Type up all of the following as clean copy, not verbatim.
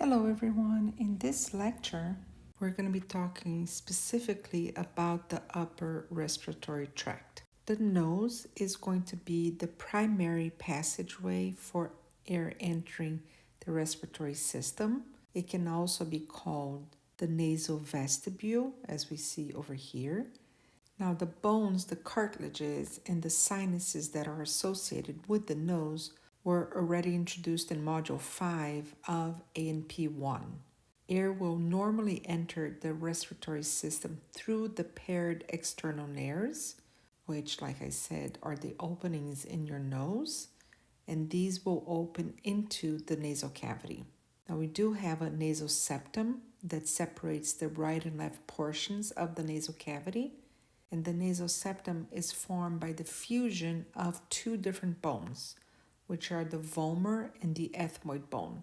Hello everyone. In this lecture, we're going to be talking specifically about the upper respiratory tract. The nose is going to be the primary passageway for air entering the respiratory system. It can also be called the nasal vestibule, as we see over here. Now, the bones, the cartilages, and the sinuses that are associated with the nose were already introduced in Module 5 of A&P 1. Air will normally enter the respiratory system through the paired external nares, which, like I said, are the openings in your nose, and these will open into the nasal cavity. Now, we do have a nasal septum that separates the right and left portions of the nasal cavity, and the nasal septum is formed by the fusion of two different bones, which are the vomer and the ethmoid bone.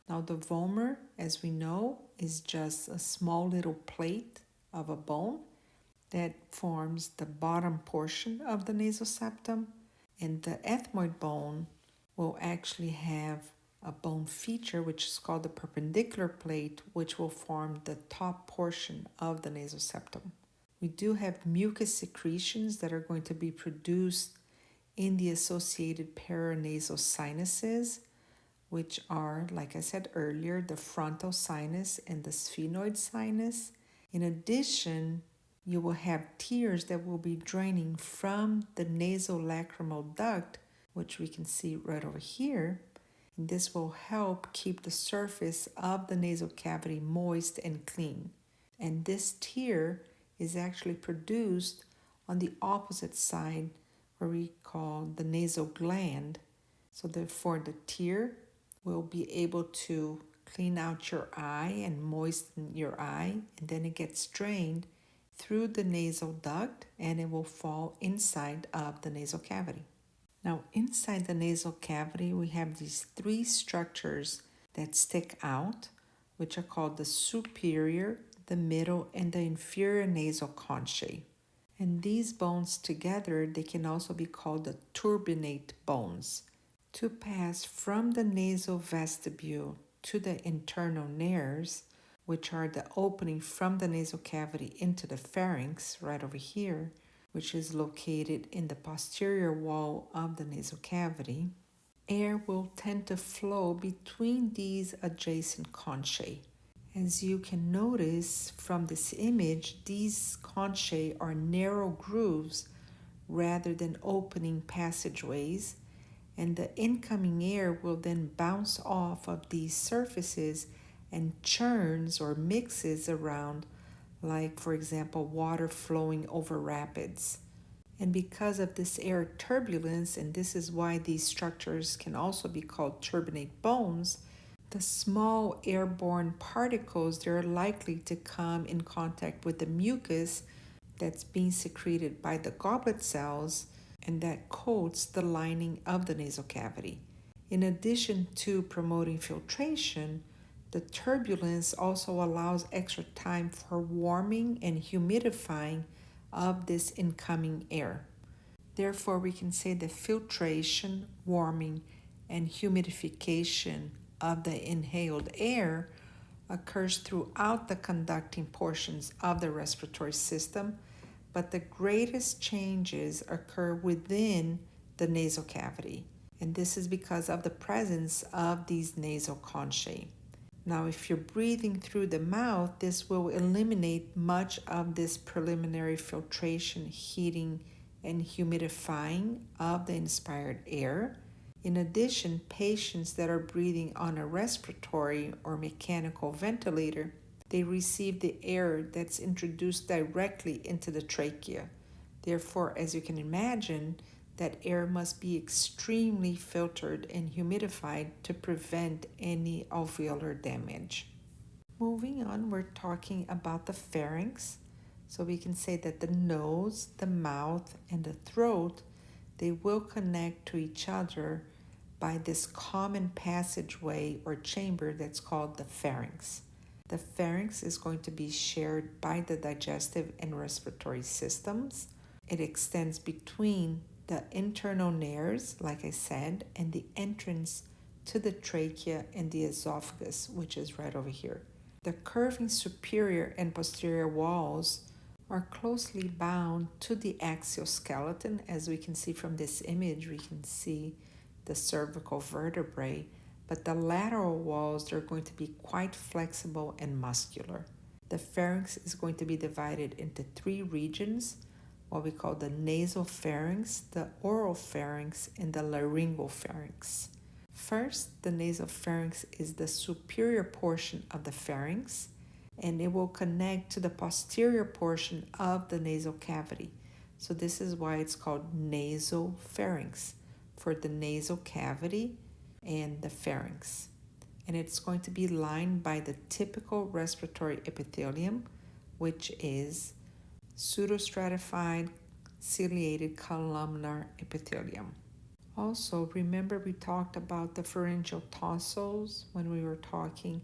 Now, the vomer, as we know, is just a small little plate of a bone that forms the bottom portion of the nasal septum, and the ethmoid bone will actually have a bone feature which is called the perpendicular plate, which will form the top portion of the nasal septum. We do have mucus secretions that are going to be produced in the associated paranasal sinuses, which are, like I said earlier, the frontal sinus and the sphenoid sinus. In addition, you will have tears that will be draining from the nasolacrimal duct, which we can see right over here. And this will help keep the surface of the nasal cavity moist and clean. And this tear is actually produced on the opposite side, where we call the nasal gland. So therefore the tear will be able to clean out your eye and moisten your eye, and then it gets drained through the nasal duct and it will fall inside of the nasal cavity. Now, inside the nasal cavity, we have these three structures that stick out, which are called the superior, the middle, and the inferior nasal conchae. And these bones together, they can also be called the turbinate bones. To pass from the nasal vestibule to the internal nares, which are the opening from the nasal cavity into the pharynx, right over here, which is located in the posterior wall of the nasal cavity, air will tend to flow between these adjacent conchae. As you can notice from this image, these conchae are narrow grooves rather than opening passageways, and the incoming air will then bounce off of these surfaces and churns or mixes around, like, for example, water flowing over rapids. And because of this air turbulence, and this is why these structures can also be called turbinate bones, the small airborne particles, they're likely to come in contact with the mucus that's being secreted by the goblet cells, and that coats the lining of the nasal cavity. In addition to promoting filtration, the turbulence also allows extra time for warming and humidifying of this incoming air. Therefore, we can say that filtration, warming, and humidification of the inhaled air occurs throughout the conducting portions of the respiratory system, but the greatest changes occur within the nasal cavity, and this is because of the presence of these nasal conchae. Now, if you're breathing through the mouth, this will eliminate much of this preliminary filtration, heating, and humidifying of the inspired air. In addition, patients that are breathing on a respiratory or mechanical ventilator, they receive the air that's introduced directly into the trachea. Therefore, as you can imagine, that air must be extremely filtered and humidified to prevent any alveolar damage. Moving on, we're talking about the pharynx. So we can say that the nose, the mouth, and the throat, they will connect to each other by this common passageway or chamber that's called the pharynx. The pharynx is going to be shared by the digestive and respiratory systems. It extends between the internal nares, like I said, and the entrance to the trachea and the esophagus, which is right over here. The curving superior and posterior walls are closely bound to the exoskeleton. As we can see from this image, we can see the cervical vertebrae, but the lateral walls are going to be quite flexible and muscular. The pharynx is going to be divided into three regions, what we call the nasopharynx, the oropharynx, and the laryngopharynx. First, the nasopharynx is the superior portion of the pharynx, and it will connect to the posterior portion of the nasal cavity. So this is why it's called nasopharynx, for the nasal cavity and the pharynx. And it's going to be lined by the typical respiratory epithelium, which is pseudostratified ciliated columnar epithelium. Also, remember we talked about the pharyngeal tonsils when we were talking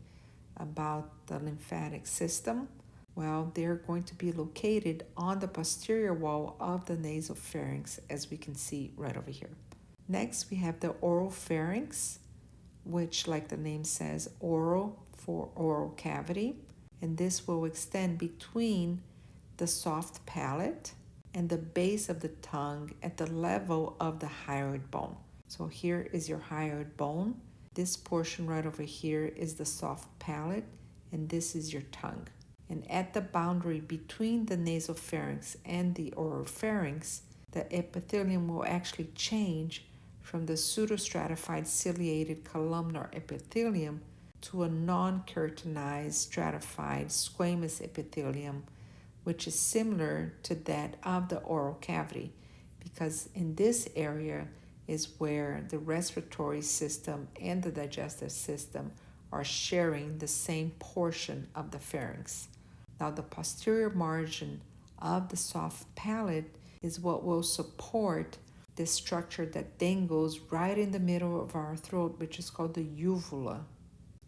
about the lymphatic system. Well, they're going to be located on the posterior wall of the nasopharynx, as we can see right over here. Next, we have the oropharynx, which, like the name says, oral for oral cavity, and this will extend between the soft palate and the base of the tongue at the level of the hyoid bone. So here is your hyoid bone. This portion right over here is the soft palate, and this is your tongue. And at the boundary between the nasopharynx and the oropharynx, the epithelium will actually change from the pseudostratified ciliated columnar epithelium to a non-keratinized stratified squamous epithelium, which is similar to that of the oral cavity, because in this area is where the respiratory system and the digestive system are sharing the same portion of the pharynx. Now, the posterior margin of the soft palate is what will support this structure that then goes right in the middle of our throat, which is called the uvula.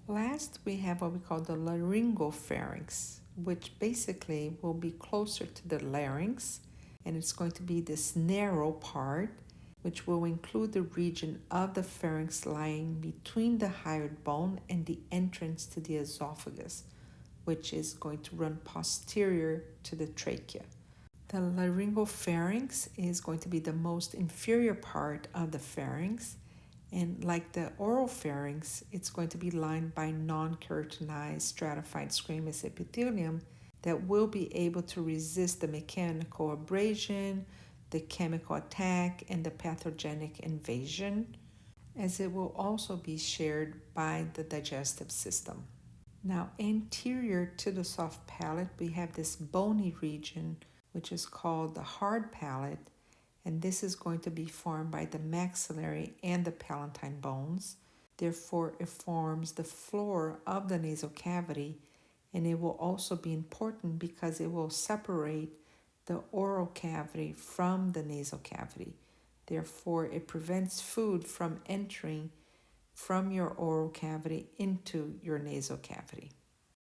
Last, we have what we call the laryngopharynx, which basically will be closer to the larynx, and it's going to be this narrow part, which will include the region of the pharynx lying between the hyoid bone and the entrance to the esophagus, which is going to run posterior to the trachea. The laryngopharynx is going to be the most inferior part of the pharynx, and like the oropharynx, it's going to be lined by non-keratinized stratified squamous epithelium that will be able to resist the mechanical abrasion, the chemical attack, and the pathogenic invasion, as it will also be shared by the digestive system. Now, anterior to the soft palate, we have this bony region, which is called the hard palate, and this is going to be formed by the maxillary and the palatine bones. Therefore, it forms the floor of the nasal cavity, and it will also be important because it will separate the oral cavity from the nasal cavity. Therefore, it prevents food from entering from your oral cavity into your nasal cavity.